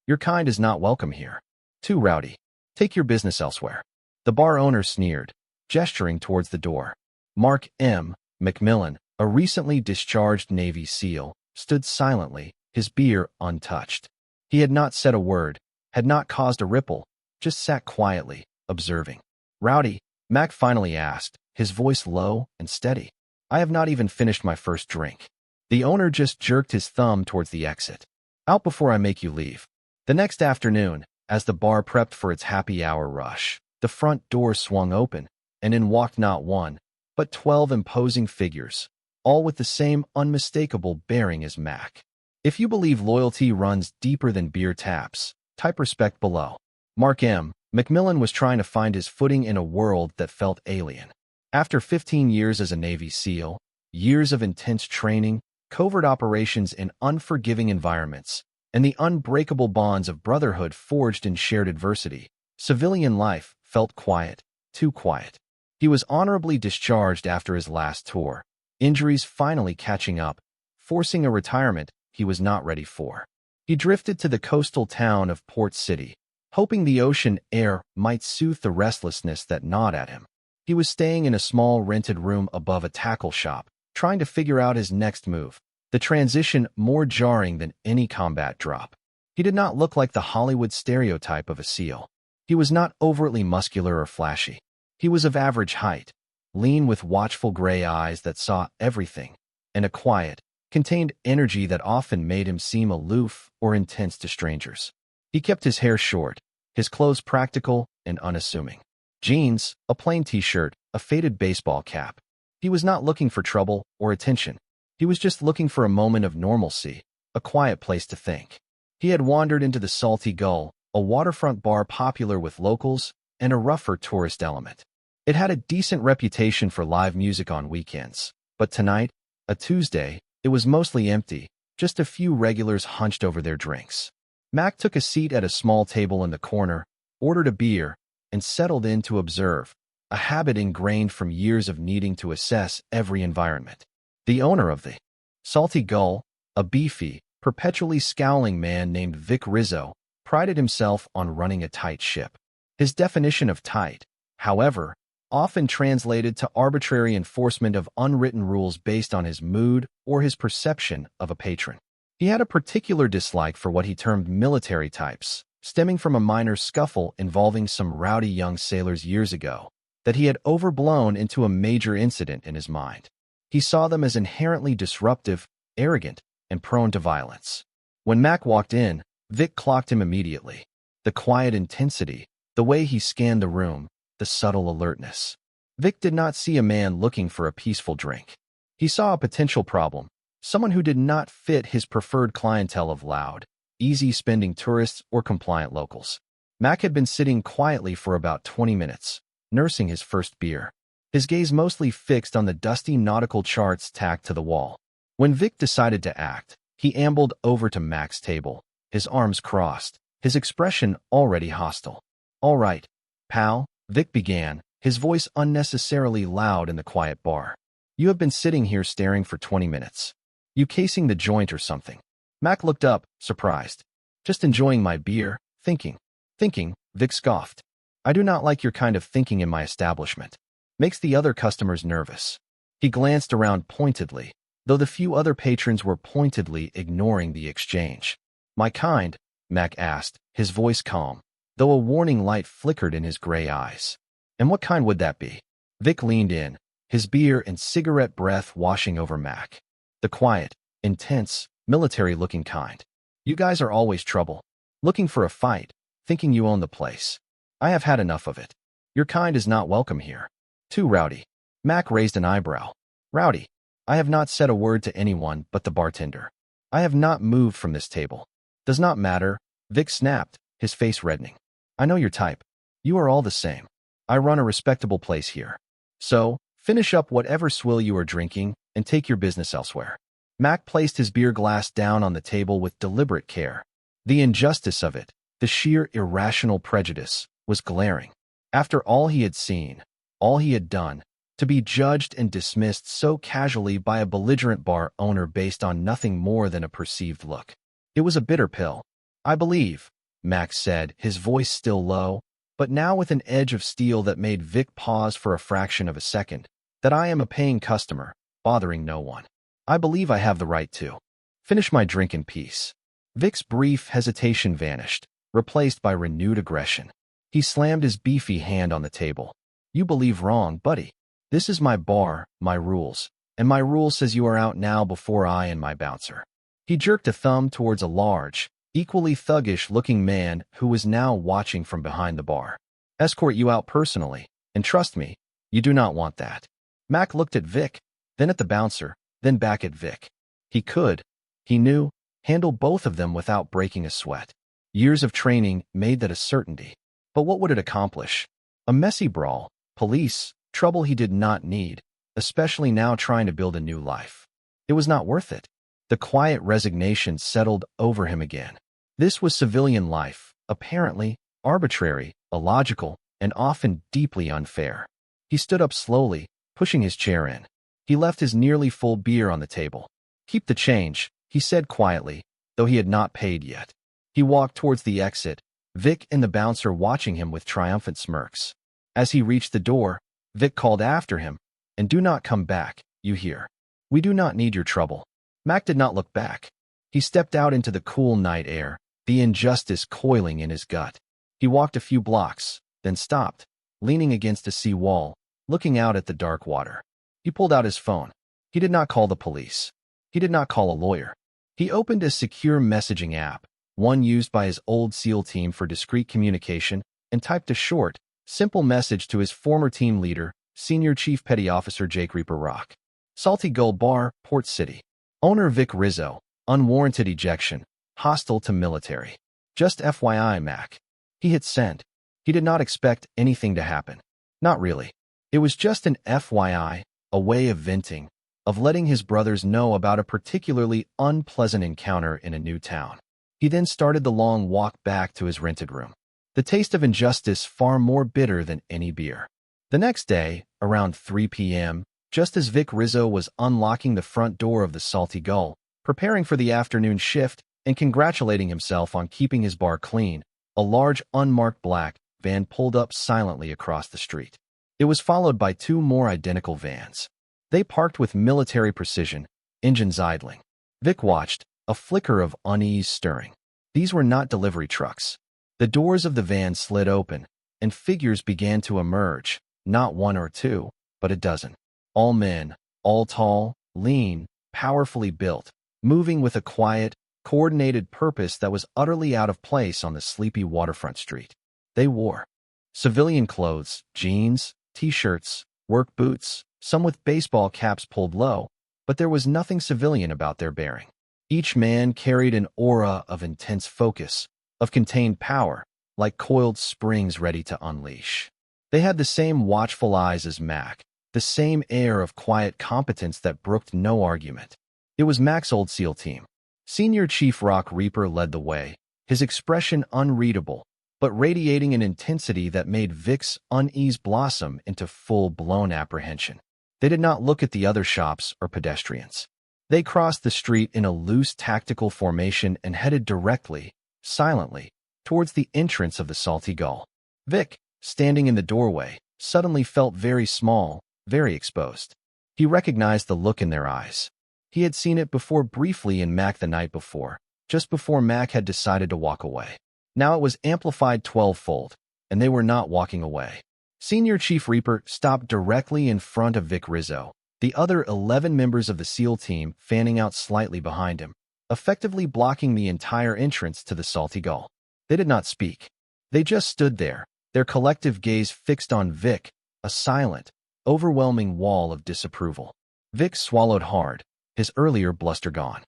Your kind is not welcome here. Too rowdy. Take your business elsewhere. The bar owner sneered, gesturing towards the door. Mark M. McMillan, a recently discharged Navy SEAL, stood silently, his beer untouched. He had not said a word, had not caused a ripple, just sat quietly, observing. Rowdy, Mac finally asked, his voice low and steady. I have not even finished my first drink. The owner just jerked his thumb towards the exit. Out before I make you leave. The next afternoon, as the bar prepped for its happy hour rush, the front door swung open, and in walked not one, but 12 imposing figures, all with the same unmistakable bearing as Mac. If you believe loyalty runs deeper than beer taps, type respect below. Mark M. McMillan was trying to find his footing in a world that felt alien. After 15 years as a Navy SEAL, years of intense training, covert operations in unforgiving environments, and the unbreakable bonds of brotherhood forged in shared adversity, civilian life felt quiet, too quiet. He was honorably discharged after his last tour, injuries finally catching up, forcing a retirement he was not ready for. He drifted to the coastal town of Port City, hoping the ocean air might soothe the restlessness that gnawed at him. He was staying in a small rented room above a tackle shop, trying to figure out his next move, the transition more jarring than any combat drop. He did not look like the Hollywood stereotype of a SEAL. He was not overtly muscular or flashy. He was of average height, lean with watchful gray eyes that saw everything, and a quiet, contained energy that often made him seem aloof or intense to strangers. He kept his hair short, his clothes practical and unassuming. Jeans, a plain t-shirt, a faded baseball cap. He was not looking for trouble or attention. He was just looking for a moment of normalcy, a quiet place to think. He had wandered into the Salty Gull, a waterfront bar popular with locals and a rougher tourist element. It had a decent reputation for live music on weekends, but tonight, a Tuesday, it was mostly empty, just a few regulars hunched over their drinks. Mac took a seat at a small table in the corner, ordered a beer, and settled in to observe, a habit ingrained from years of needing to assess every environment. The owner of the Salty Gull, a beefy, perpetually scowling man named Vic Rizzo, prided himself on running a tight ship. His definition of tight, however, often translated to arbitrary enforcement of unwritten rules based on his mood or his perception of a patron. He had a particular dislike for what he termed military types, stemming from a minor scuffle involving some rowdy young sailors years ago, that he had overblown into a major incident in his mind. He saw them as inherently disruptive, arrogant, and prone to violence. When Mac walked in, Vic clocked him immediately. The quiet intensity, the way he scanned the room, the subtle alertness. Vic did not see a man looking for a peaceful drink. He saw a potential problem, someone who did not fit his preferred clientele of loud, easy-spending tourists or compliant locals. Mac had been sitting quietly for about 20 minutes, nursing his first beer, his gaze mostly fixed on the dusty nautical charts tacked to the wall. When Vic decided to act, he ambled over to Mac's table, his arms crossed, his expression already hostile. All right, pal, Vic began, his voice unnecessarily loud in the quiet bar. You have been sitting here staring for 20 minutes. You casing the joint or something? Mac looked up, surprised. Just enjoying my beer, thinking. Thinking, Vic scoffed. I do not like your kind of thinking in my establishment. Makes the other customers nervous. He glanced around pointedly, though the few other patrons were pointedly ignoring the exchange. My kind? Mac asked, his voice calm, though a warning light flickered in his gray eyes. And what kind would that be? Vic leaned in, his beer and cigarette breath washing over Mac. The quiet, intense, military-looking kind. You guys are always trouble. Looking for a fight, thinking you own the place. I have had enough of it. Your kind is not welcome here. Too rowdy. Mac raised an eyebrow. Rowdy. I have not said a word to anyone but the bartender. I have not moved from this table. Does not matter, Vic snapped, his face reddening. I know your type. You are all the same. I run a respectable place here. So, finish up whatever swill you are drinking and take your business elsewhere. Mac placed his beer glass down on the table with deliberate care. The injustice of it, the sheer irrational prejudice, was glaring. After all he had seen, all he had done, to be judged and dismissed so casually by a belligerent bar owner based on nothing more than a perceived look. It was a bitter pill. I believe, Max said, his voice still low, but now with an edge of steel that made Vic pause for a fraction of a second, that I am a paying customer, bothering no one. I believe I have the right to finish my drink in peace. Vic's brief hesitation vanished, replaced by renewed aggression. He slammed his beefy hand on the table. You believe wrong, buddy. This is my bar, my rules, and my rule says you are out now before I and my bouncer. He jerked a thumb towards a large, equally thuggish-looking man who was now watching from behind the bar. Escort you out personally, and trust me, you do not want that. Mac looked at Vic, then at the bouncer, then back at Vic. He could, he knew, handle both of them without breaking a sweat. Years of training made that a certainty. But what would it accomplish? A messy brawl, police, trouble he did not need, especially now trying to build a new life. It was not worth it. The quiet resignation settled over him again. This was civilian life, apparently, arbitrary, illogical, and often deeply unfair. He stood up slowly, pushing his chair in. He left his nearly full beer on the table. Keep the change, he said quietly, though he had not paid yet. He walked towards the exit, Vic and the bouncer watching him with triumphant smirks. As he reached the door, Vic called after him, and do not come back, you hear. We do not need your trouble. Mac did not look back. He stepped out into the cool night air, the injustice coiling in his gut. He walked a few blocks, then stopped, leaning against a sea wall, looking out at the dark water. He pulled out his phone. He did not call the police. He did not call a lawyer. He opened a secure messaging app, one used by his old SEAL team for discreet communication, and typed a short, simple message to his former team leader, Senior Chief Petty Officer Jake Reaper Rock. Salty Gull Bar, Port City. Owner Vic Rizzo. Unwarranted ejection. Hostile to military. Just FYI, Mac. He hit send. He did not expect anything to happen. Not really. It was just an FYI, a way of venting, of letting his brothers know about a particularly unpleasant encounter in a new town. He then started the long walk back to his rented room. The taste of injustice far more bitter than any beer. The next day, around 3 p.m., just as Vic Rizzo was unlocking the front door of the Salty Gull, preparing for the afternoon shift and congratulating himself on keeping his bar clean, a large unmarked black van pulled up silently across the street. It was followed by two more identical vans. They parked with military precision, engines idling. Vic watched, a flicker of unease stirring. These were not delivery trucks. The doors of the van slid open, and figures began to emerge, not one or two, but a dozen. All men, all tall, lean, powerfully built, moving with a quiet, coordinated purpose that was utterly out of place on the sleepy waterfront street. They wore civilian clothes, jeans, t-shirts, work boots, some with baseball caps pulled low, but there was nothing civilian about their bearing. Each man carried an aura of intense focus, of contained power, like coiled springs ready to unleash. They had the same watchful eyes as Mac, the same air of quiet competence that brooked no argument. It was Mac's old SEAL team. Senior Chief Rock Reaper led the way, his expression unreadable, but radiating an intensity that made Vic's unease blossom into full-blown apprehension. They did not look at the other shops or pedestrians. They crossed the street in a loose tactical formation and headed directly, silently, towards the entrance of the Salty Gull. Vic, standing in the doorway, suddenly felt very small, very exposed. He recognized the look in their eyes. He had seen it before briefly in Mac the night before, just before Mac had decided to walk away. Now it was amplified 12-fold, and they were not walking away. Senior Chief Reaper stopped directly in front of Vic Rizzo, the other 11 members of the SEAL team fanning out slightly behind him, effectively blocking the entire entrance to the Salty Gull. They did not speak. They just stood there, their collective gaze fixed on Vic, a silent, overwhelming wall of disapproval. Vic swallowed hard, his earlier bluster gone.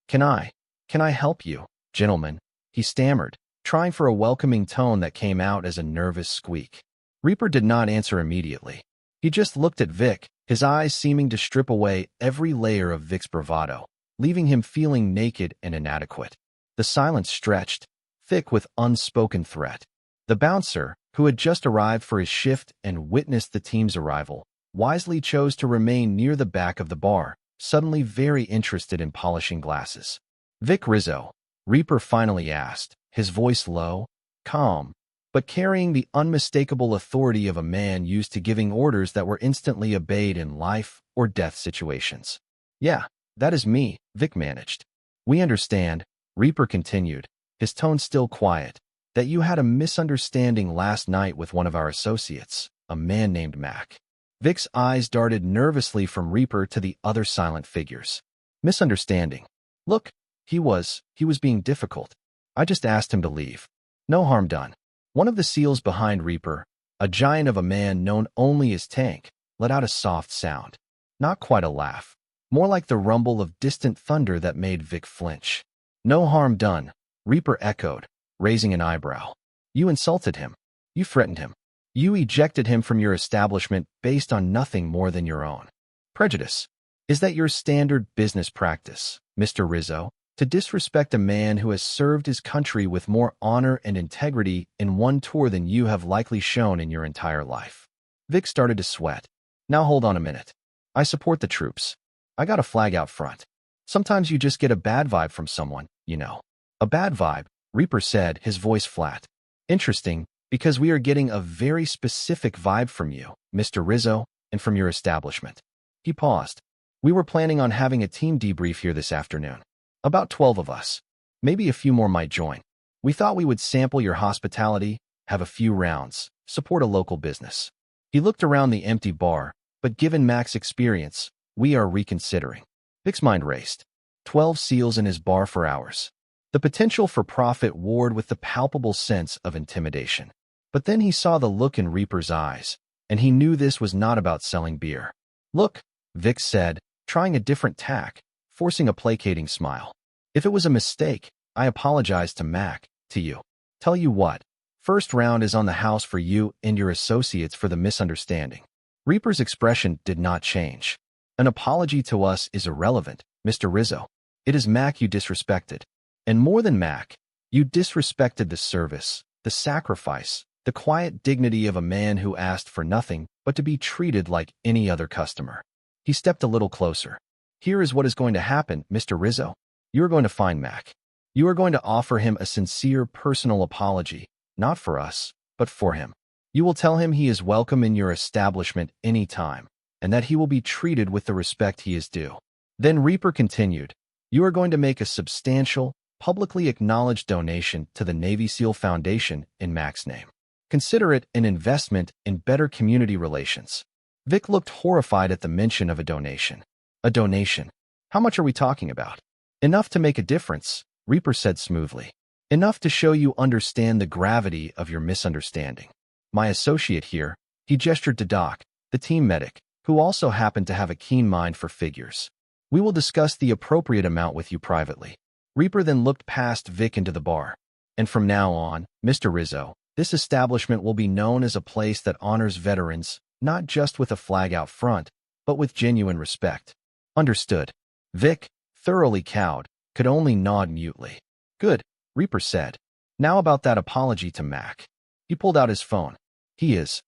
Can I help you, gentlemen? He stammered, trying for a welcoming tone that came out as a nervous squeak. Reaper did not answer immediately. He just looked at Vic, his eyes seeming to strip away every layer of Vic's bravado, leaving him feeling naked and inadequate. The silence stretched, thick with unspoken threat. The bouncer, who had just arrived for his shift and witnessed the team's arrival, wisely chose to remain near the back of the bar, suddenly very interested in polishing glasses. Vic Rizzo, Reaper finally asked, his voice low, calm, but carrying the unmistakable authority of a man used to giving orders that were instantly obeyed in life or death situations. Yeah, that is me, Vic managed. We understand, Reaper continued, his tone still quiet, that you had a misunderstanding last night with one of our associates, a man named Mac. Vic's eyes darted nervously from Reaper to the other silent figures. Misunderstanding. Look, he was being difficult. I just asked him to leave. No harm done. One of the SEALs behind Reaper, a giant of a man known only as Tank, let out a soft sound. Not quite a laugh. More like the rumble of distant thunder that made Vic flinch. No harm done, Reaper echoed, raising an eyebrow. You insulted him. You threatened him. You ejected him from your establishment based on nothing more than your own prejudice. Is that your standard business practice, Mr. Rizzo, to disrespect a man who has served his country with more honor and integrity in one tour than you have likely shown in your entire life? Vic started to sweat. Now hold on a minute. I support the troops. I got a flag out front. Sometimes you just get a bad vibe from someone, you know. A bad vibe, Reaper said, his voice flat. Interesting, because we are getting a very specific vibe from you, Mr. Rizzo, and from your establishment. He paused. We were planning on having a team debrief here this afternoon. About 12 of us. Maybe a few more might join. We thought we would sample your hospitality, have a few rounds, support a local business. He looked around the empty bar, but given Mac's experience, we are reconsidering. Vic's mind raced. 12 SEALs in his bar for hours. The potential for profit warred with the palpable sense of intimidation. But then he saw the look in Reaper's eyes, and he knew this was not about selling beer. Look, Vic said, trying a different tack, forcing a placating smile. If it was a mistake, I apologize to Mac, to you. Tell you what, first round is on the house for you and your associates for the misunderstanding. Reaper's expression did not change. An apology to us is irrelevant, Mr. Rizzo. It is Mac you disrespected. And more than Mac, you disrespected the service, the sacrifice, the quiet dignity of a man who asked for nothing but to be treated like any other customer. He stepped a little closer. Here is what is going to happen, Mr. Rizzo. You are going to find Mac. You are going to offer him a sincere personal apology, not for us, but for him. You will tell him he is welcome in your establishment any time, and that he will be treated with the respect he is due. Then Reaper continued, you are going to make a substantial, publicly acknowledged donation to the Navy SEAL Foundation in Mac's name. Consider it an investment in better community relations. Vic looked horrified at the mention of a donation. A donation? How much are we talking about? Enough to make a difference, Reaper said smoothly. Enough to show you understand the gravity of your misunderstanding. My associate here, he gestured to Doc, the team medic, who also happened to have a keen mind for figures. We will discuss the appropriate amount with you privately. Reaper then looked past Vic into the bar. And from now on, Mr. Rizzo, this establishment will be known as a place that honors veterans, not just with a flag out front, but with genuine respect. Understood. Vic, thoroughly cowed, could only nod mutely. Good, Reaper said. Now about that apology to Mac. He pulled out his phone. He is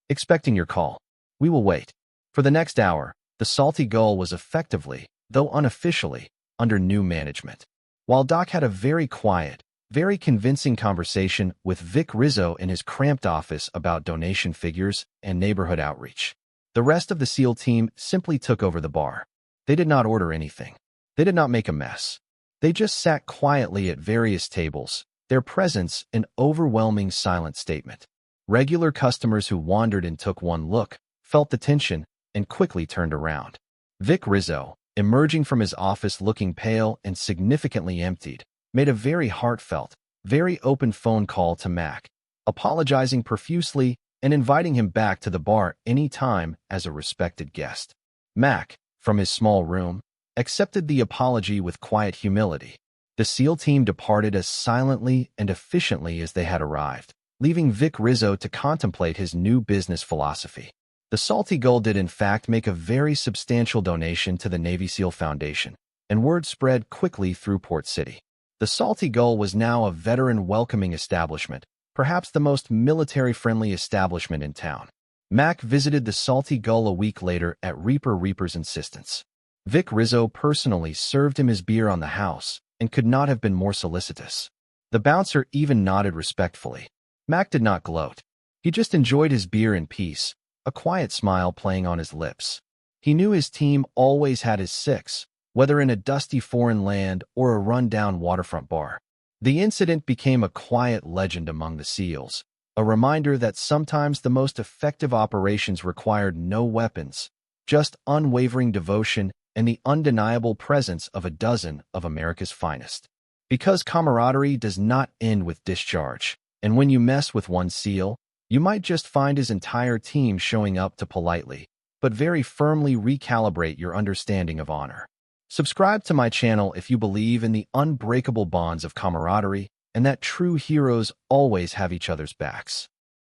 expecting your call. We will wait. For the next hour, the Salty Gull was effectively, though unofficially, under new management. While Doc had a very quiet, very convincing conversation with Vic Rizzo in his cramped office about donation figures and neighborhood outreach, the rest of the SEAL team simply took over the bar. They did not order anything. They did not make a mess. They just sat quietly at various tables, their presence an overwhelming silent statement. Regular customers who wandered and took one look, felt the tension, and quickly turned around. Vic Rizzo, emerging from his office looking pale and significantly emptied, made a very heartfelt, very open phone call to Mac, apologizing profusely and inviting him back to the bar any time as a respected guest. Mac, from his small room, accepted the apology with quiet humility. The SEAL team departed as silently and efficiently as they had arrived, leaving Vic Rizzo to contemplate his new business philosophy. The Salty Gull did in fact make a very substantial donation to the Navy SEAL Foundation, and word spread quickly through Port City. The Salty Gull was now a veteran-welcoming establishment, perhaps the most military-friendly establishment in town. Mac visited the Salty Gull a week later at Reaper's insistence. Vic Rizzo personally served him his beer on the house, and could not have been more solicitous. The bouncer even nodded respectfully. Mac did not gloat. He just enjoyed his beer in peace, a quiet smile playing on his lips. He knew his team always had his six, whether in a dusty foreign land or a run-down waterfront bar. The incident became a quiet legend among the SEALs, a reminder that sometimes the most effective operations required no weapons, just unwavering devotion and the undeniable presence of a dozen of America's finest. Because camaraderie does not end with discharge, and when you mess with one SEAL, you might just find his entire team showing up to politely, but very firmly recalibrate your understanding of honor. Subscribe to my channel if you believe in the unbreakable bonds of camaraderie and that true heroes always have each other's backs.